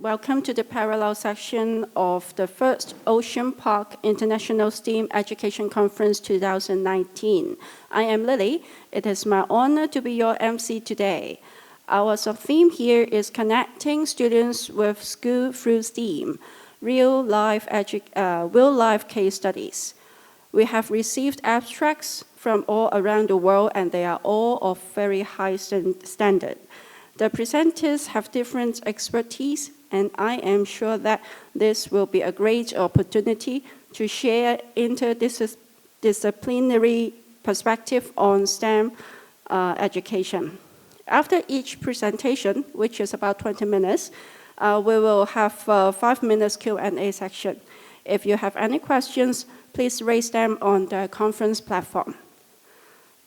Welcome to the parallel section of the first Ocean Park International STEAM Education Conference 2019. I am Lily. It is my honor to be your MC today. Our sub-theme here is connecting students with school through STEAM, real-life case studies. We have received abstracts from all around the world, and they are all of very high standard. The presenters have different expertise, and I am sure that this will be a great opportunity to share interdisciplinary perspective on STEM education. After each presentation, which is about 20 minutes, we will have a 5 minutes Q&A section. If you have any questions, please raise them on the conference platform.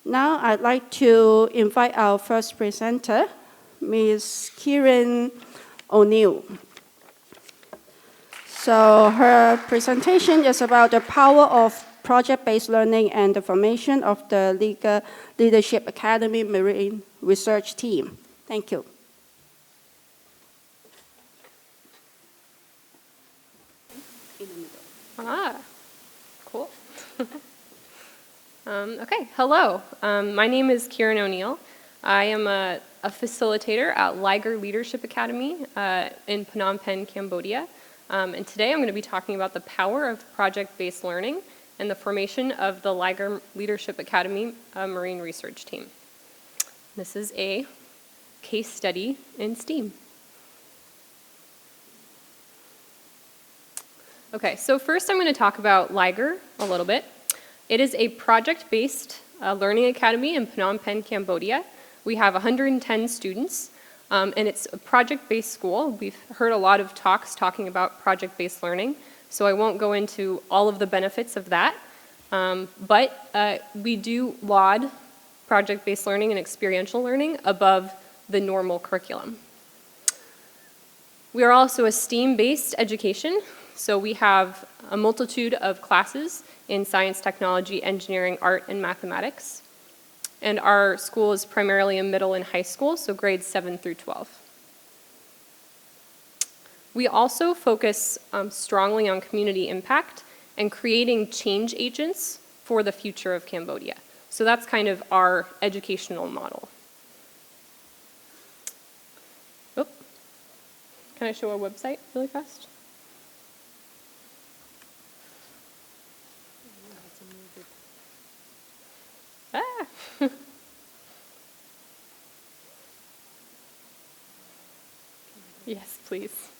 Now I'd like to invite our first presenter, Ms. Kieran O'Neill. So her presentation is about the power of project-based learning and the formation of the Liger Leadership Academy Marine Research Team. Thank you. Cool. Okay, hello. My name is Kieran O'Neill. I am a facilitator at Liger Leadership Academy in Phnom Penh, Cambodia. And today I'm going to be talking about the power of project-based learning and the formation of the Liger Leadership Academy Marine Research Team. This is a case study in STEAM. Okay, so first I'm going to talk about Liger a little bit. It is a project-based learning academy in Phnom Penh, Cambodia. We have 110 students, and it's a project-based school. We've heard a lot of talks talking about project-based learning, so I won't go into all of the benefits of that. But we do laud project-based learning and experiential learning above the normal curriculum. We are also a STEAM-based education, so we have a multitude of classes in science, technology, engineering, art, and mathematics. And our school is primarily a middle and high school, so grades 7 through 12. We also focus strongly on community impact and creating change agents for the future of Cambodia. So that's kind of our educational model. Oh, can I show our website really fast? Ah. Yes, please.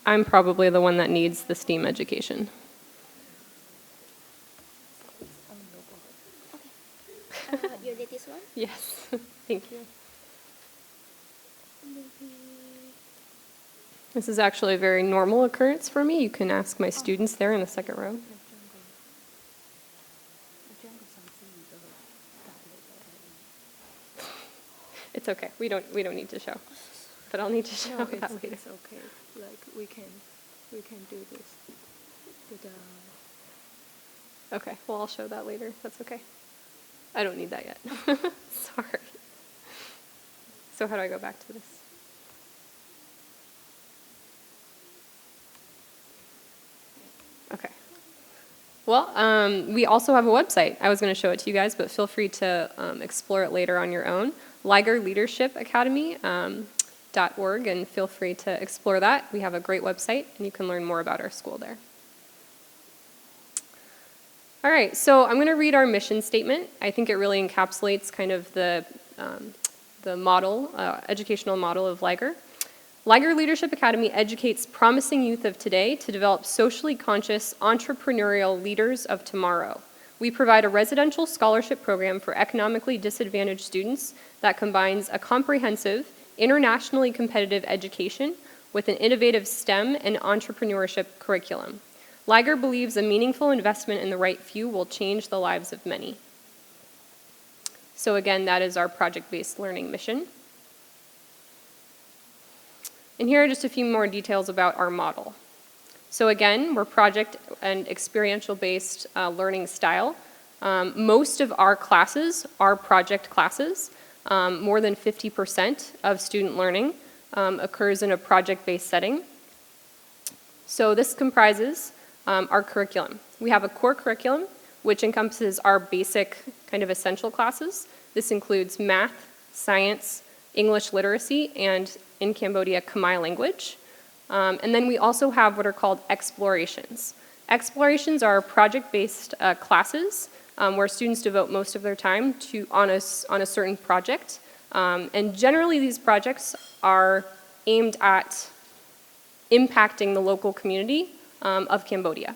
I'm probably the one that needs the STEAM education. You did this one? Yes, thank you. This is actually a very normal occurrence for me. You can ask my students there in the second row. It's okay. We don't need to show, but I'll need to show that later. It's okay. Like we can do this. Okay. Well, I'll show that later. That's okay. I don't need that yet. Sorry. So how do I go back to this? Okay. Well, we also have a website. I was going to show it to you guys, but feel free to explore it later on your own. LigerLeadershipAcademy.org, and feel free to explore that. We have a great website, and you can learn more about our school there. All right, so I'm going to read our mission statement. I think it really encapsulates kind of the model, educational model of Liger. Liger Leadership Academy educates promising youth of today to develop socially conscious, entrepreneurial leaders of tomorrow. We provide a residential scholarship program for economically disadvantaged students that combines a comprehensive, internationally competitive education with an innovative STEM and entrepreneurship curriculum. Liger believes a meaningful investment in the right few will change the lives of many. So again, that is our project-based learning mission. And here are just a few more details about our model. So again, we're project and experiential-based learning style. Most of our classes are project classes. More than 50% of student learning occurs in a project-based setting. So this comprises our curriculum. We have a core curriculum, which encompasses our basic kind of essential classes. This includes math, science, English literacy, and in Cambodia, Khmer language. And then we also have what are called explorations. Explorations are project-based classes where students devote most of their time on a certain project. And generally these projects are aimed at impacting the local community of Cambodia.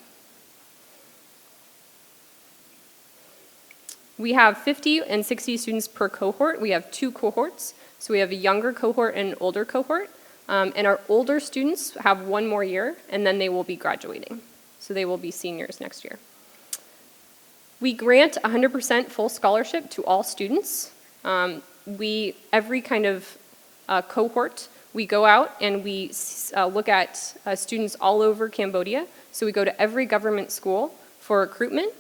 We have 50 and 60 students per cohort. We have 2 cohorts. So we have a younger cohort and an older cohort. And our older students have 1 more year, and then they will be graduating. So they will be seniors next year. We grant 100% full scholarship to all students. Every kind of cohort, we go out and we look at students all over Cambodia. So we go to every government school for recruitment.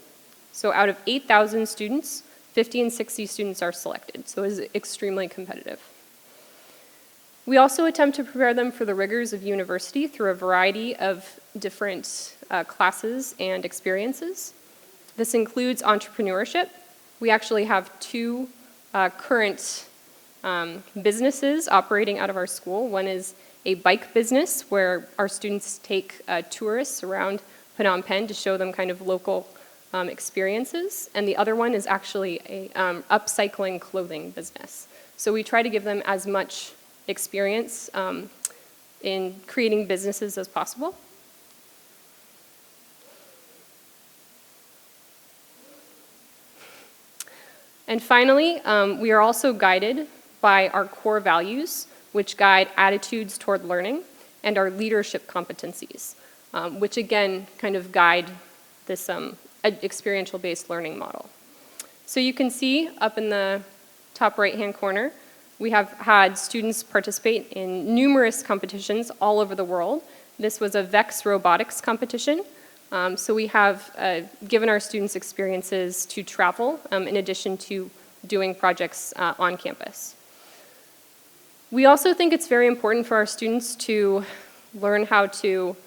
So out of 8,000 students, 50 and 60 students are selected. So it is extremely competitive. We also attempt to prepare them for the rigors of university through a variety of different classes and experiences. This includes entrepreneurship. We actually have 2 current businesses operating out of our school. One is a bike business where our students take tourists around Phnom Penh to show them kind of local experiences. And the other one is actually a upcycling clothing business. So we try to give them as much experience in creating businesses as possible. And finally, we are also guided by our core values, which guide attitudes toward learning, and our leadership competencies, which again kind of guide this experiential-based learning model. So you can see up in the top right-hand corner, we have had students participate in numerous competitions all over the world. This was a VEX robotics competition. So we have given our students experiences to travel in addition to doing projects on campus. We also think it's very important for our students to learn how to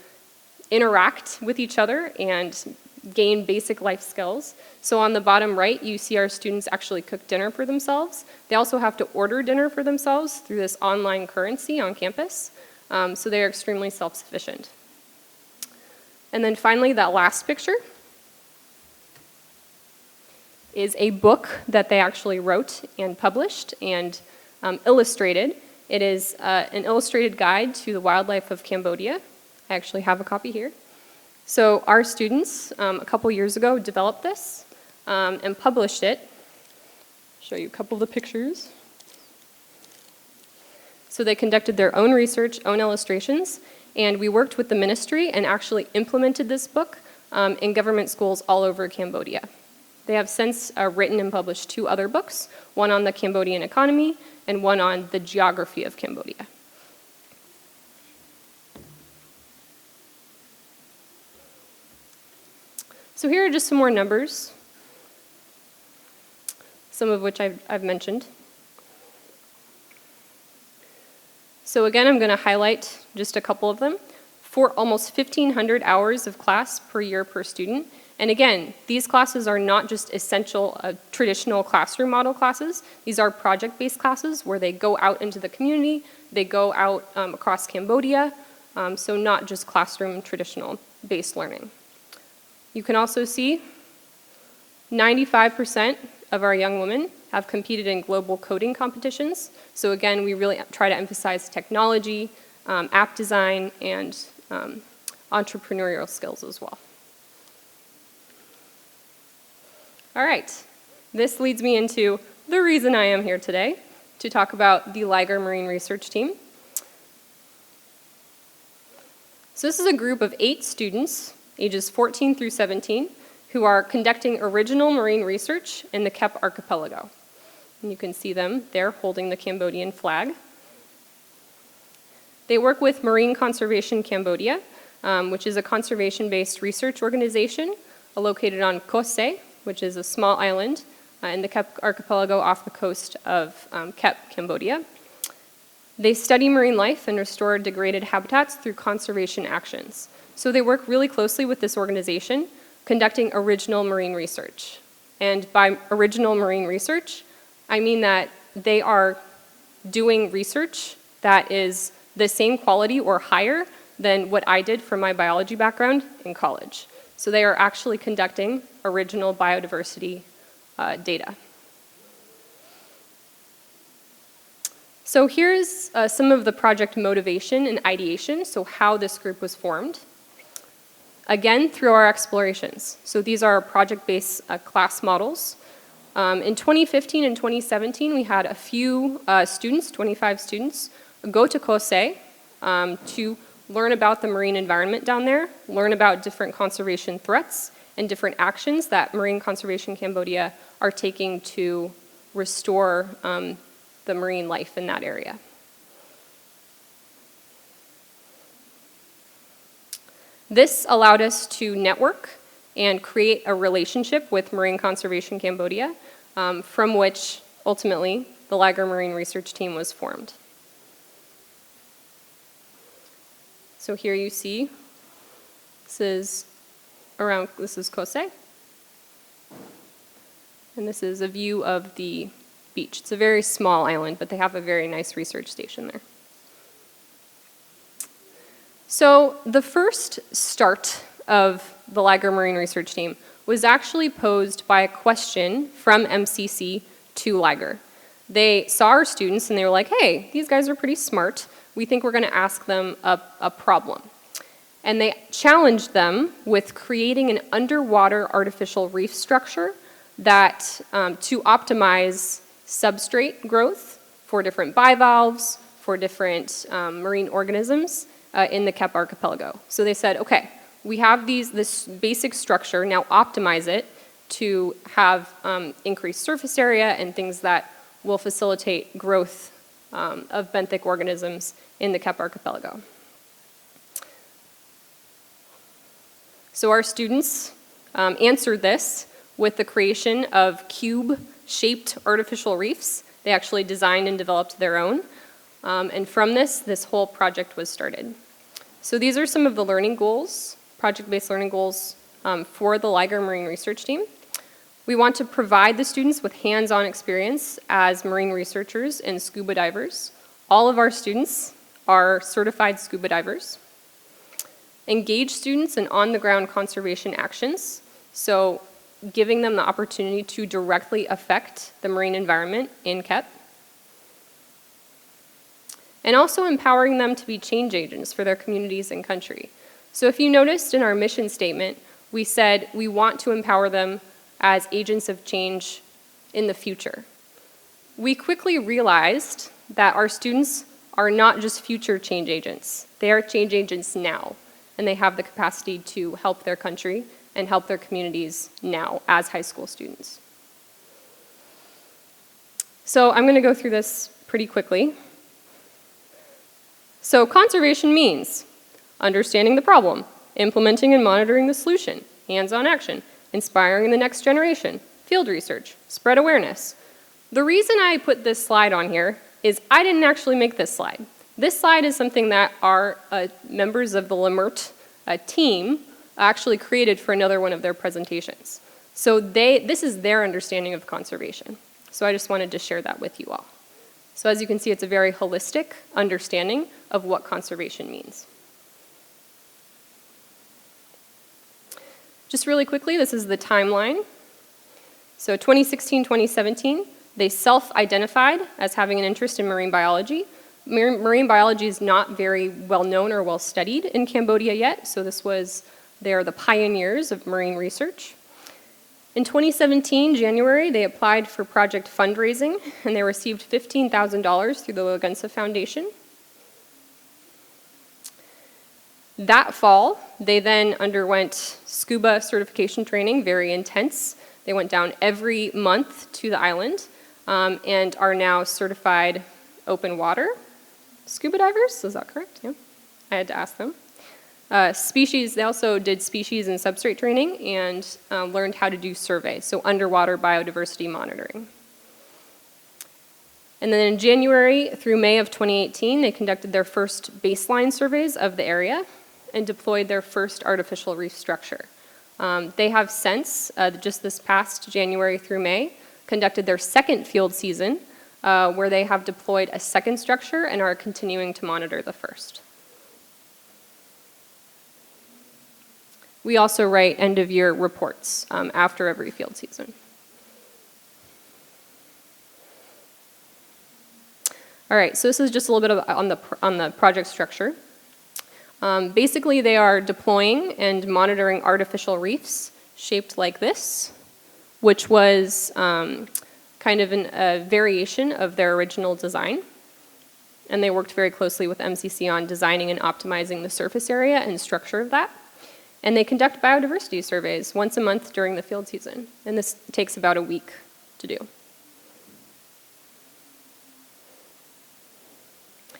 interact with each other and gain basic life skills. So on the bottom right, you see our students actually cook dinner for themselves. They also have to order dinner for themselves through this online currency on campus. So they are extremely self-sufficient. And then finally, that last picture is a book that they actually wrote and published and illustrated. It is an illustrated guide to the wildlife of Cambodia. I actually have a copy here. So our students, a couple years ago, developed this and published it. I'll show you a couple of the pictures. So they conducted their own research, own illustrations, and we worked with the ministry and actually implemented this book in government schools all over Cambodia. They have since written and published 2 other books, one on the Cambodian economy and one on the geography of Cambodia. So here are just some more numbers, some of which I've mentioned. So again, I'm going to highlight just a couple of them. For almost 1,500 hours of class per year per student. And again, these classes are not just essential traditional classroom model classes. These are project-based classes where they go out into the community, they go out across Cambodia, so not just classroom traditional-based learning. You can also see 95% of our young women have competed in global coding competitions. So again, we really try to emphasize technology, app design, and entrepreneurial skills as well. All right, this leads me into the reason I am here today, to talk about the Liger Marine Research Team. So this is a group of 8 students, ages 14 through 17, who are conducting original marine research in the Kep Archipelago. And you can see them there holding the Cambodian flag. They work with Marine Conservation Cambodia, which is a conservation-based research organization located on Kose, which is a small island in the Kep archipelago off the coast of Kep, Cambodia. They study marine life and restore degraded habitats through conservation actions. So they work really closely with this organization, conducting original marine research. And by original marine research, I mean that they are doing research that is the same quality or higher than what I did from my biology background in college. So they are actually conducting original biodiversity data. So here's some of the project motivation and ideation, so how this group was formed. Again, through our explorations. So these are project-based class models. In 2015 and 2017, we had a few students, 25 students, go to Kose to learn about the marine environment down there, learn about different conservation threats and different actions that Marine Conservation Cambodia are taking to restore the marine life in that area. This allowed us to network and create a relationship with Marine Conservation Cambodia, from which ultimately the Liger Marine Research Team was formed. So here you see, this is Kose. And this is a view of the beach. It's a very small island, but they have a very nice research station there. So the first start of the Liger Marine Research Team was actually posed by a question from MCC to Liger. They saw our students and they were like, hey, these guys are pretty smart. We think we're gonna ask them a problem. And they challenged them with creating an underwater artificial reef structure that to optimize substrate growth for different bivalves, for different marine organisms in the Kep archipelago. So they said, okay, we have this basic structure, now optimize it to have increased surface area and things that will facilitate growth of benthic organisms in the Kep archipelago. So our students answered this with the creation of cube-shaped artificial reefs. They actually designed and developed their own. And from this whole project was started. So these are some of the learning goals, project-based learning goals for the Liger Marine Research Team. We want to provide the students with hands-on experience as marine researchers and scuba divers. All of our students are certified scuba divers. Engage students in on-the-ground conservation actions, so giving them the opportunity to directly affect the marine environment in Kep. And also empowering them to be change agents for their communities and country. So if you noticed in our mission statement, we said we want to empower them as agents of change in the future. We quickly realized that our students are not just future change agents. They are change agents now, and they have the capacity to help their country and help their communities now as high school students. So I'm gonna go through this pretty quickly. So conservation means understanding the problem, implementing and monitoring the solution, hands-on action, inspiring the next generation, field research, spread awareness. The reason I put this slide on here is I didn't actually make this slide. This slide is something that our members of the Lemert team actually created for another one of their presentations. So this is their understanding of conservation. So I just wanted to share that with you all. So as you can see, it's a very holistic understanding of what conservation means. Just really quickly, this is the timeline. So 2016, 2017, they self-identified as having an interest in marine biology. Marine biology is not very well known or well studied in Cambodia yet, so they are the pioneers of marine research. In 2017, January, they applied for project fundraising and they received $15,000 through the Lagunsa Foundation. That fall, they then underwent scuba certification training, very intense. They went down every month to the island and are now certified open water scuba divers. Is that correct? Yeah, I had to ask them. They also did species and substrate training and learned how to do survey, so underwater biodiversity monitoring. And then in January through May of 2018, they conducted their first baseline surveys of the area and deployed their first artificial reef structure. They have since, just this past January through May, conducted their second field season, where they have deployed a second structure and are continuing to monitor the first. We also write end-of-year reports after every field season. All right, so this is just a little bit on the project structure. Basically, they are deploying and monitoring artificial reefs shaped like this, which was kind of a variation of their original design. And they worked very closely with MCC on designing and optimizing the surface area and structure of that. And they conduct biodiversity surveys once a month during the field season. And this takes about a week to do.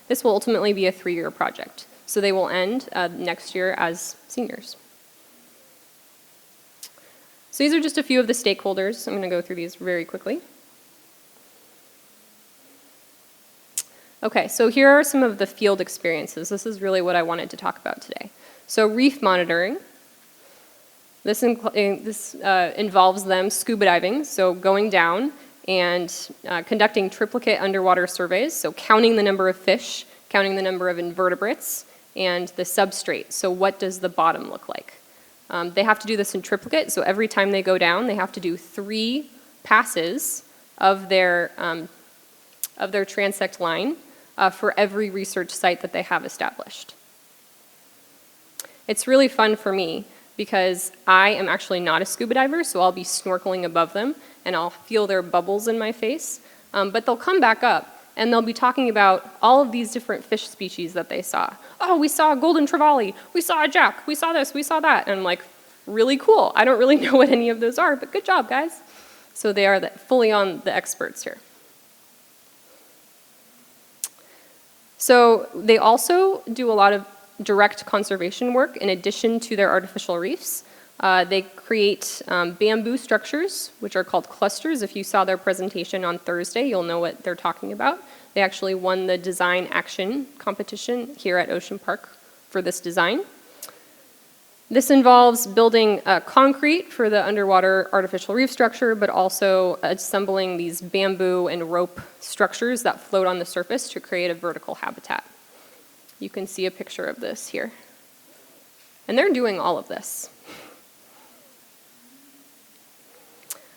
This will ultimately be a 3-year project. So they will end next year as seniors. So these are just a few of the stakeholders. I'm going to go through these very quickly. Okay, so here are some of the field experiences. This is really what I wanted to talk about today. So reef monitoring. This involves them scuba diving, so going down and conducting triplicate underwater surveys, so counting the number of fish, counting the number of invertebrates, and the substrate, so what does the bottom look like? They have to do this in triplicate, so every time they go down, they have to do 3 passes of their transect line for every research site that they have established. It's really fun for me because I am actually not a scuba diver, so I'll be snorkeling above them and I'll feel their bubbles in my face. But they'll come back up and they'll be talking about all of these different fish species that they saw. Oh, we saw a golden trevally, we saw a jack, we saw this, we saw that. And I'm like, really cool. I don't really know what any of those are, but good job, guys. So they are fully on the experts here. So they also do a lot of direct conservation work in addition to their artificial reefs. They create bamboo structures, which are called clusters. If you saw their presentation on Thursday, you'll know what they're talking about. They actually won the design action competition here at Ocean Park for this design. This involves building concrete for the underwater artificial reef structure, but also assembling these bamboo and rope structures that float on the surface to create a vertical habitat. You can see a picture of this here. And they're doing all of this.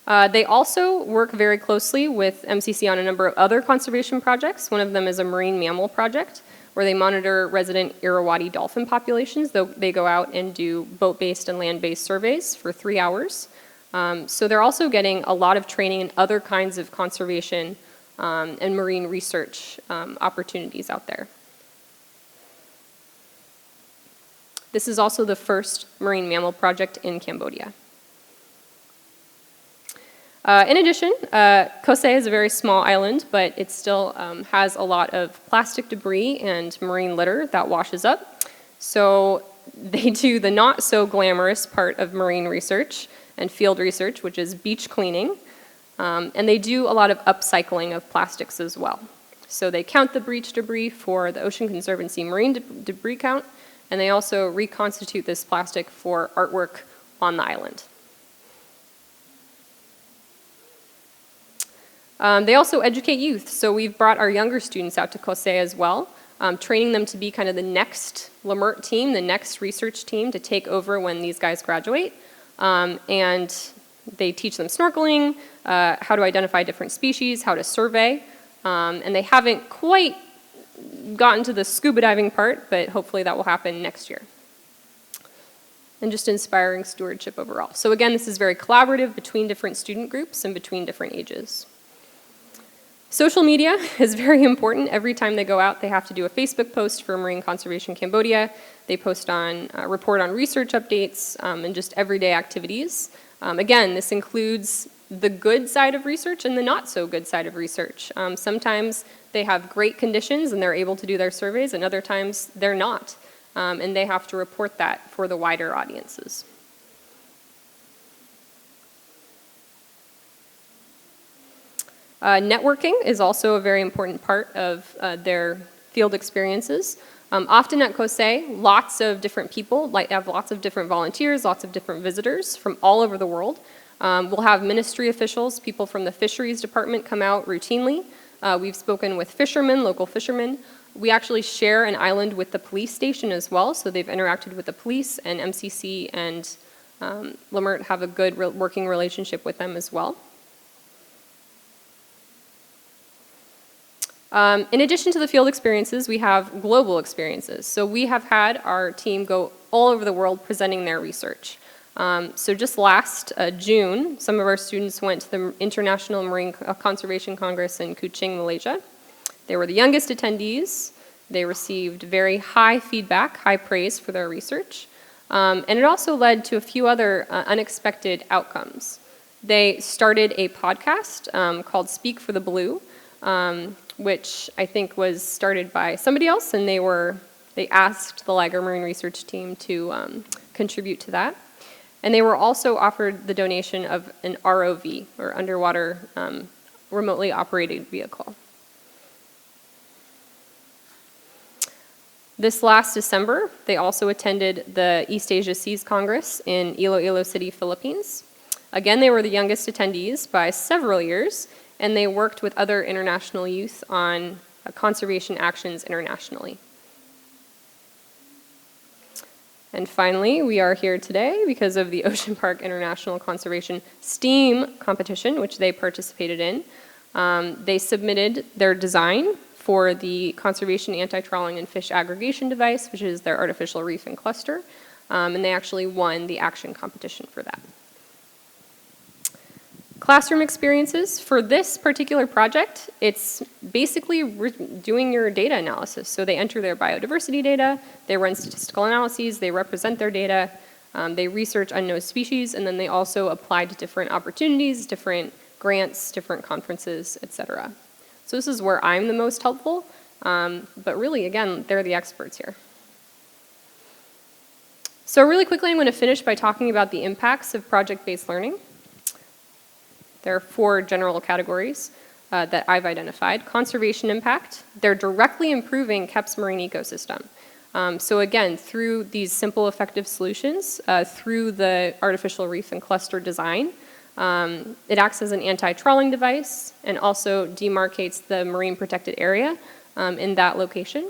They also work very closely with MCC on a number of other conservation projects. One of them is a marine mammal project where they monitor resident Irrawaddy dolphin populations. They go out and do boat-based and land-based surveys for 3 hours. So they're also getting a lot of training in other kinds of conservation and marine research opportunities out there. This is also the first marine mammal project in Cambodia. In addition, Kose is a very small island, but it still has a lot of plastic debris and marine litter that washes up. So they do the not so glamorous part of marine research and field research, which is beach cleaning. And they do a lot of upcycling of plastics as well. So they count the beach debris for the Ocean Conservancy marine debris count, and they also reconstitute this plastic for artwork on the island. They also educate youth, so we've brought our younger students out to Kose as well, training them to be kind of the next Lemert team, the next research team to take over when these guys graduate. And they teach them snorkeling, how to identify different species, how to survey, and they haven't quite gotten to the scuba diving part, but hopefully that will happen next year. And just inspiring stewardship overall. So again, this is very collaborative between different student groups and between different ages. Social media is very important. Every time they go out, they have to do a Facebook post for Marine Conservation Cambodia. They post on, report on research updates and just everyday activities. Again, this includes the good side of research and the not so good side of research. Sometimes they have great conditions and they're able to do their surveys, and other times they're not. and they have to report that for the wider audiences. Networking is also a very important part of their field experiences. Often at COSE, lots of different people, have lots of different volunteers, lots of different visitors from all over the world. We'll have ministry officials, people from the fisheries department come out routinely. We've spoken with fishermen, local fishermen. We actually share an island with the police station as well, so they've interacted with the police, and MCC and Lamert have a good working relationship with them as well. In addition to the field experiences, we have global experiences. So we have had our team go all over the world presenting their research. So just last June, some of our students went to the International Marine Conservation Congress in Kuching, Malaysia. They were the youngest attendees. They received very high feedback, high praise for their research. And it also led to a few other unexpected outcomes. They started a podcast called Speak for the Blue, which I think was started by somebody else, and they asked the Liger Marine Research Team to contribute to that. And they were also offered the donation of an ROV, or underwater remotely operated vehicle. This last December, they also attended the East Asia Seas Congress in Iloilo City, Philippines. Again, they were the youngest attendees by several years, and they worked with other international youth on conservation actions internationally. And finally, we are here today because of the Ocean Park International Conservation STEAM competition, which they participated in. They submitted their design for the Conservation Anti-Trawling and Fish Aggregation Device, which is their artificial reef and cluster, and they actually won the action competition for that. Classroom experiences. For this particular project, it's basically doing your data analysis. So they enter their biodiversity data, they run statistical analyses, they represent their data, they research unknown species, and then they also apply to different opportunities, different grants, different conferences, etc. So this is where I'm the most helpful, but really, again, they're the experts here. So really quickly, I'm going to finish by talking about the impacts of project-based learning. There are 4 general categories that I've identified. Conservation impact, they're directly improving KEP's marine ecosystem. So again, through these simple, effective solutions, through the artificial reef and cluster design, it acts as an anti-trawling device and also demarcates the marine protected area in that location.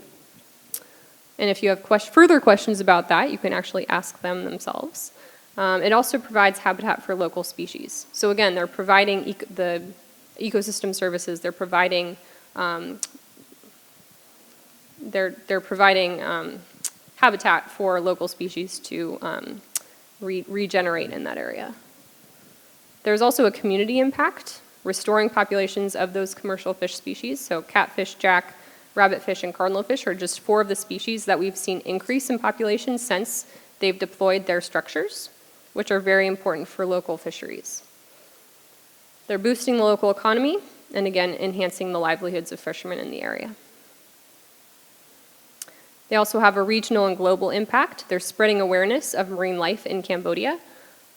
And if you have further questions about that, you can actually ask them themselves. It also provides habitat for local species. So again, they're providing the ecosystem services. They're providing habitat for local species to regenerate in that area. There's also a community impact, restoring populations of those commercial fish species. So catfish, jack, rabbitfish, and cardinalfish are just 4 of the species that we've seen increase in population since they've deployed their structures, which are very important for local fisheries. They're boosting the local economy and again, enhancing the livelihoods of fishermen in the area. They also have a regional and global impact. They're spreading awareness of marine life in Cambodia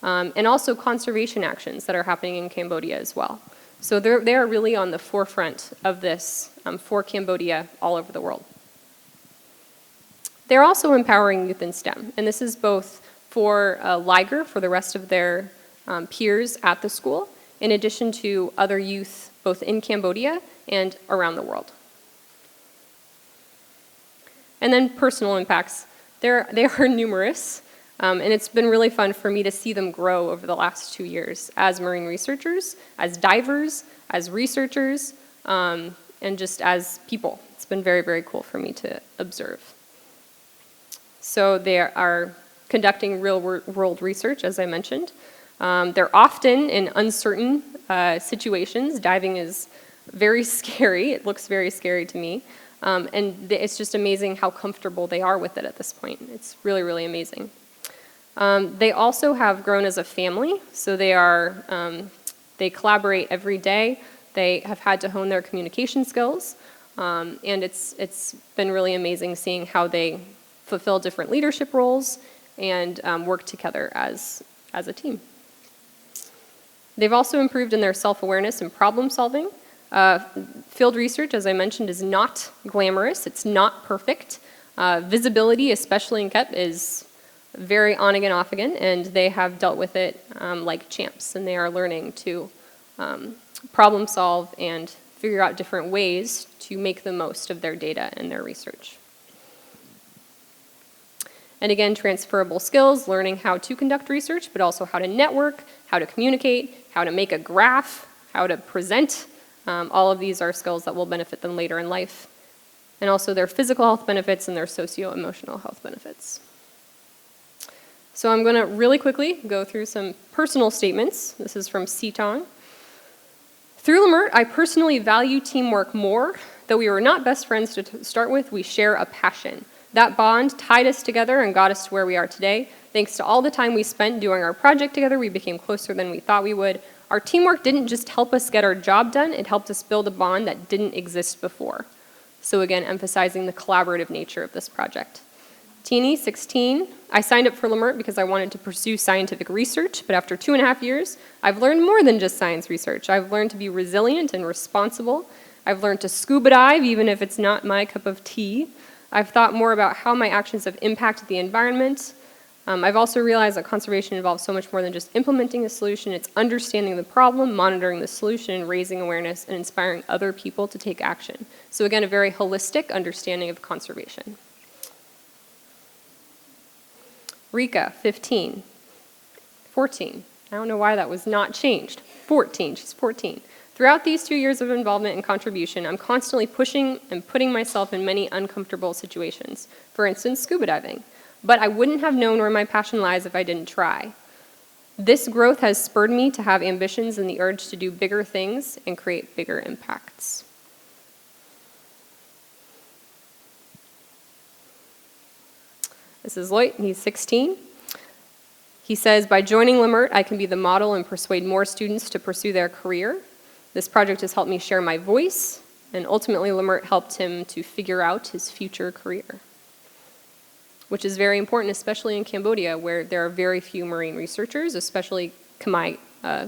and also conservation actions that are happening in Cambodia as well. So they are really on the forefront of this for Cambodia all over the world. They're also empowering youth in STEM, and this is both for Liger, for the rest of their peers at the school, in addition to other youth both in Cambodia and around the world. And then personal impacts. They are numerous, and it's been really fun for me to see them grow over the last 2 years as marine researchers, as divers, as researchers, and just as people. It's been very, very cool for me to observe. So they are conducting real-world research, as I mentioned. They're often in uncertain situations. Diving is very scary. It looks very scary to me. And it's just amazing how comfortable they are with it at this point. It's really, really amazing. They also have grown as a family. So they collaborate every day. They have had to hone their communication skills. And it's been really amazing seeing how they fulfill different leadership roles, and work together as a team. They've also improved in their self-awareness and problem solving. Field research, as I mentioned, is not glamorous. It's not perfect. Visibility, especially in KEP, is very on again, off again, and they have dealt with it like champs, and they are learning to problem solve and figure out different ways to make the most of their data and their research. And again, transferable skills, learning how to conduct research, but also how to network, how to communicate, how to make a graph, how to present. All of these are skills that will benefit them later in life. And also their physical health benefits and their socio-emotional health benefits. So I'm going to really quickly go through some personal statements. This is from Sitong. Through LMIRT, I personally value teamwork more. Though we were not best friends to start with, we share a passion. That bond tied us together and got us to where we are today. Thanks to all the time we spent doing our project together, we became closer than we thought we would. Our teamwork didn't just help us get our job done, it helped us build a bond that didn't exist before. So again, emphasizing the collaborative nature of this project. Teeny, 16, I signed up for LMIRT because I wanted to pursue scientific research, but after 2.5 years, I've learned more than just science research. I've learned to be resilient and responsible. I've learned to scuba dive, even if it's not my cup of tea. I've thought more about how my actions have impacted the environment. I've also realized that conservation involves so much more than just implementing a solution. It's understanding the problem, monitoring the solution, raising awareness, and inspiring other people to take action. So again, a very holistic understanding of conservation. Rika, 15. 14. I don't know why that was not changed. 14. She's 14. Throughout these 2 years of involvement and contribution, I'm constantly pushing and putting myself in many uncomfortable situations. For instance, scuba diving. But I wouldn't have known where my passion lies if I didn't try. This growth has spurred me to have ambitions and the urge to do bigger things and create bigger impacts. This is Lloyd, he's 16. He says, by joining LMIRT, I can be the model and persuade more students to pursue their career. This project has helped me share my voice, and ultimately LMIRT helped him to figure out his future career, which is very important, especially in Cambodia, where there are very few marine researchers, especially Khmer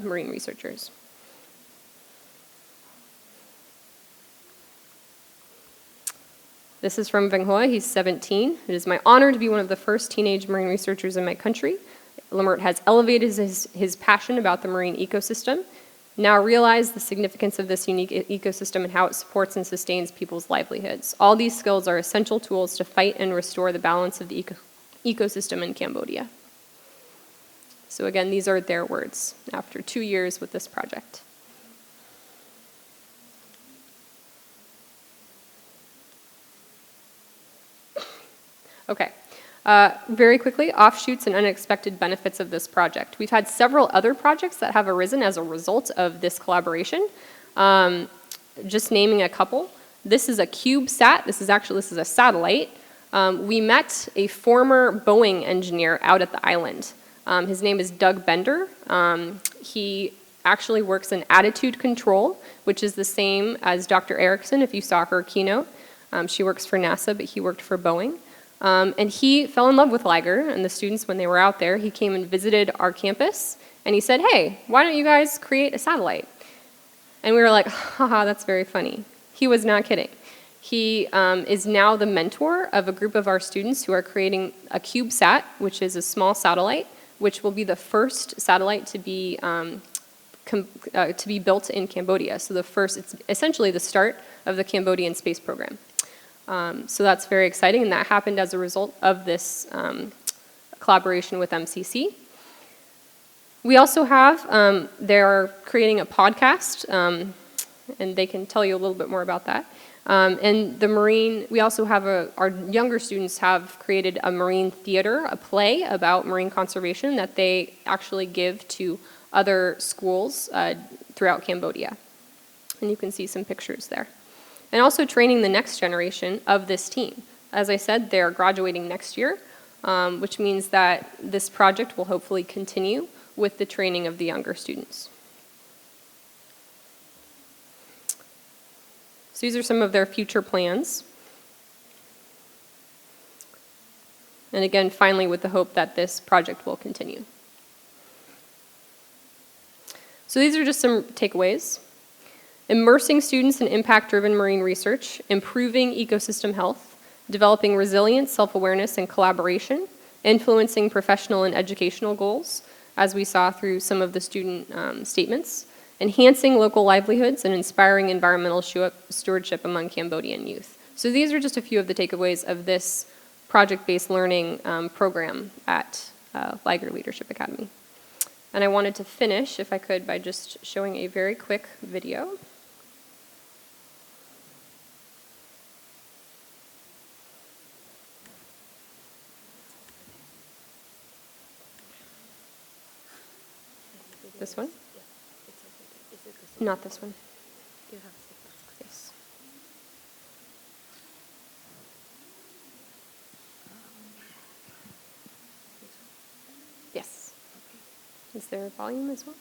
marine researchers. This is from Veng Hoa, he's 17. It is my honor to be one of the first teenage marine researchers in my country. LMIRT has elevated his passion about the marine ecosystem. Now realize the significance of this unique ecosystem and how it supports and sustains people's livelihoods. All these skills are essential tools to fight and restore the balance of the ecosystem in Cambodia. So again, these are their words after 2 years with this project. Okay. Very quickly, offshoots and unexpected benefits of this project. We've had several other projects that have arisen as a result of this collaboration. Just naming a couple. This is a CubeSat. This is a satellite. We met a former Boeing engineer out at the island. His name is Doug Bender. He actually works in attitude control, which is the same as Dr. Erickson, if you saw her keynote. She works for NASA, but he worked for Boeing. And he fell in love with Liger and the students when they were out there. He came and visited our campus, and he said, hey, why don't you guys create a satellite? And we were like, haha, that's very funny. He was not kidding. He is now the mentor of a group of our students who are creating a CubeSat, which is a small satellite, which will be the first satellite to be built in Cambodia. So it's essentially the start of the Cambodian space program. So that's very exciting, and that happened as a result of this collaboration with MCC. We also have, they're creating a podcast, and they can tell you a little bit more about that. And the marine, we also have our younger students have created a marine theater, a play about marine conservation that they actually give to other schools throughout Cambodia. And you can see some pictures there. And also training the next generation of this team. As I said, they're graduating next year, which means that this project will hopefully continue with the training of the younger students. So these are some of their future plans. And again, finally, with the hope that this project will continue. So these are just some takeaways. Immersing students in impact-driven marine research, improving ecosystem health, developing resilience, self-awareness, and collaboration, influencing professional and educational goals, as we saw through some of the student statements, enhancing local livelihoods, and inspiring environmental stewardship among Cambodian youth. So these are just a few of the takeaways of this project-based learning program at Liger Leadership Academy. And I wanted to finish, if I could, by just showing a very quick video. This one? Not this one. Yes. Yes. Is there volume as well?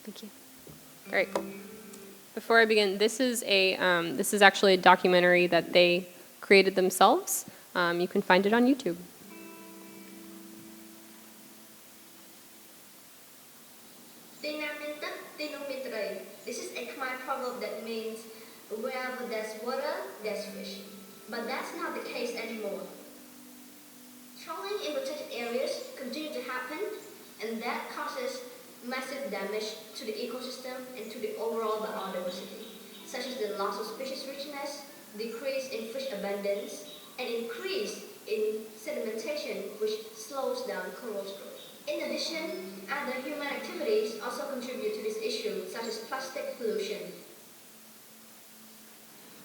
Thank you. All right. Before I begin, this is actually a documentary that they created themselves. You can find it on YouTube. This is a Khmer proverb that means wherever there's water, there's fish. But that's not the case anymore. Trawling in protected areas continue to happen, and that causes massive damage to the ecosystem and to the overall biodiversity, such as the loss of species richness, decrease in fish abundance, and increase in sedimentation, which slows down corals growth. In addition, other human activities also contribute to this issue, such as plastic pollution.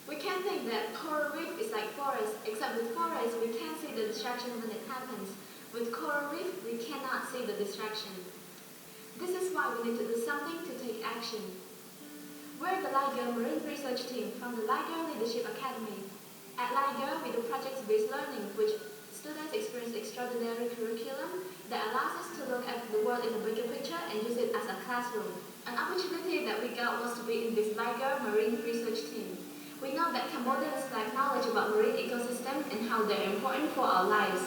We can think that coral reef is like forest, except with forest we can see the destruction when it happens. With coral reef, we cannot see the destruction. This is why we need to do something to take action. We're the Liger Marine Research Team from the Liger Leadership Academy. At Liger, we do project-based learning, which students experience extraordinary curriculum that allows us to look at the world in a bigger picture and use it as a classroom. An opportunity that we got was to be in this Liger Marine Research Team. We know that Cambodians lack knowledge about marine ecosystems and how they're important for our lives.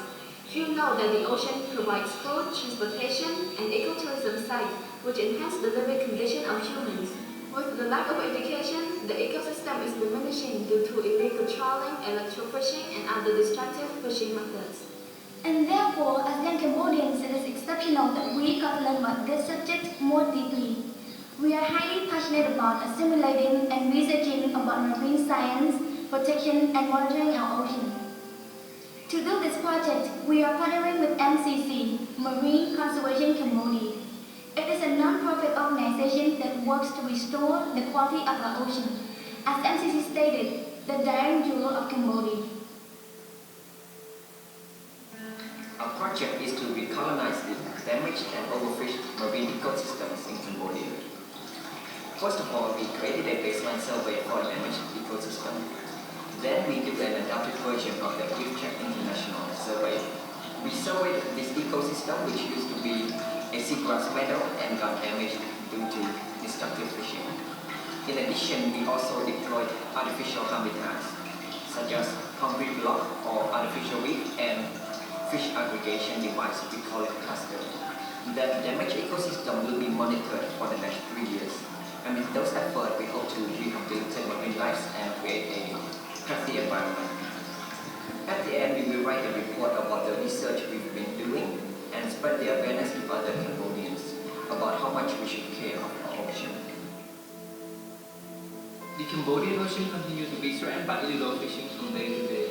Few know that the ocean provides food, transportation, and ecotourism sites, which enhance the living condition of humans. With the lack of education, the ecosystem is diminishing due to illegal trawling, electrofishing, and other destructive fishing methods. And therefore, as young Cambodians, it is exceptional that we got to learn about this subject more deeply. We are highly passionate about assimilating and researching about marine science, protection, and monitoring our ocean. To do this project, we are partnering with MCC, Marine Conservation Cambodia. It is a non-profit organization that works to restore the quality of our ocean. As MCC stated, the dying jewel of Cambodia. Our project is to recolonize the damaged and overfished marine ecosystems in Cambodia. First of all, we created a baseline survey for the damaged ecosystem. Then we did an adapted version of the KRIEGER International survey. We surveyed this ecosystem, which used to be a seagrass meadow and got damaged due to destructive fishing. In addition, we also deployed artificial habitats, such as concrete block or artificial reef and fish aggregation device, we call it cluster. The damaged ecosystem will be monitored for the next 3 years. And with those efforts, we hope to rehabilitate marine lives and create a healthy environment. At the end, we will write a report about the research we've been doing and spread the awareness to other Cambodians about how much we should care of our ocean. The Cambodian ocean continues to be threatened by illegal fishing from day to day,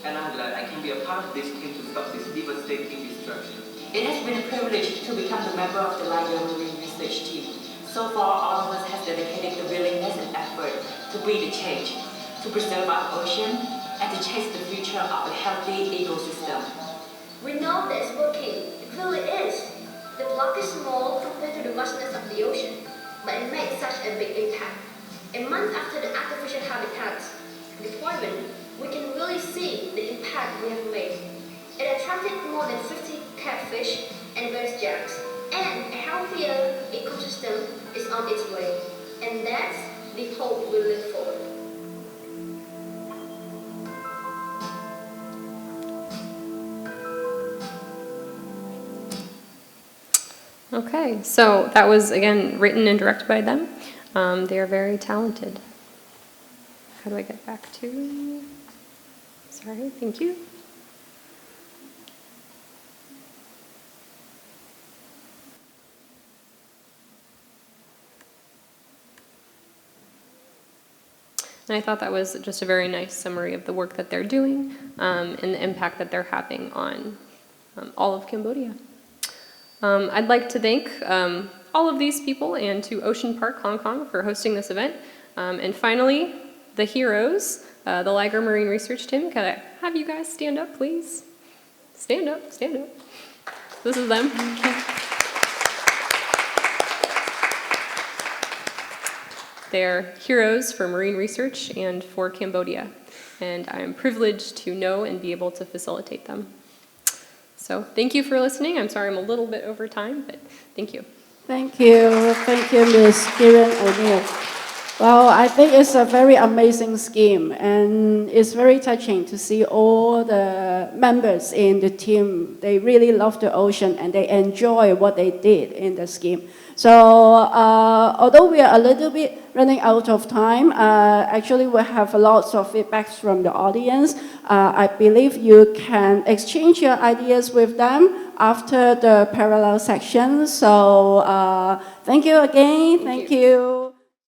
and I'm glad I can be a part of this team to stop this devastating destruction. It has been a privilege to become a member of the Liger Marine Research Team. So far, all of us have dedicated the willingness and effort to be the change, to preserve our ocean, and to chase the future of a healthy ecosystem. We know that it's working. It really is. The block is small compared to the vastness of the ocean, but it makes such a big impact. A month after the artificial habitats deployment, we can really see the impact we have made. It attracted more than 50 catfish and various jacks, and a healthier ecosystem is on its way. And that's the hope we look for. Okay, so that was, again, written and directed by them. They are very talented. How do I get back to? Sorry, thank you. And I thought that was just a very nice summary of the work that they're doing and the impact that they're having on all of Cambodia. I'd like to thank all of these people and to Ocean Park Hong Kong for hosting this event. And finally, the heroes, the Liger Marine Research Team. Can I have you guys stand up, please? Stand up, stand up. This is them. They're heroes for marine research and for Cambodia, and I am privileged to know and be able to facilitate them. So thank you for listening. I'm sorry I'm a little bit over time, but thank you. Thank you, Ms. Kieran O'Neill. Well, I think it's a very amazing scheme, and it's very touching to see all the members in the team. They really love the ocean, and they enjoy what they did in the scheme. So although we are a little bit running out of time, actually we have lots of feedbacks from the audience. I believe you can exchange your ideas with them after the parallel section. So thank you again. Thank you.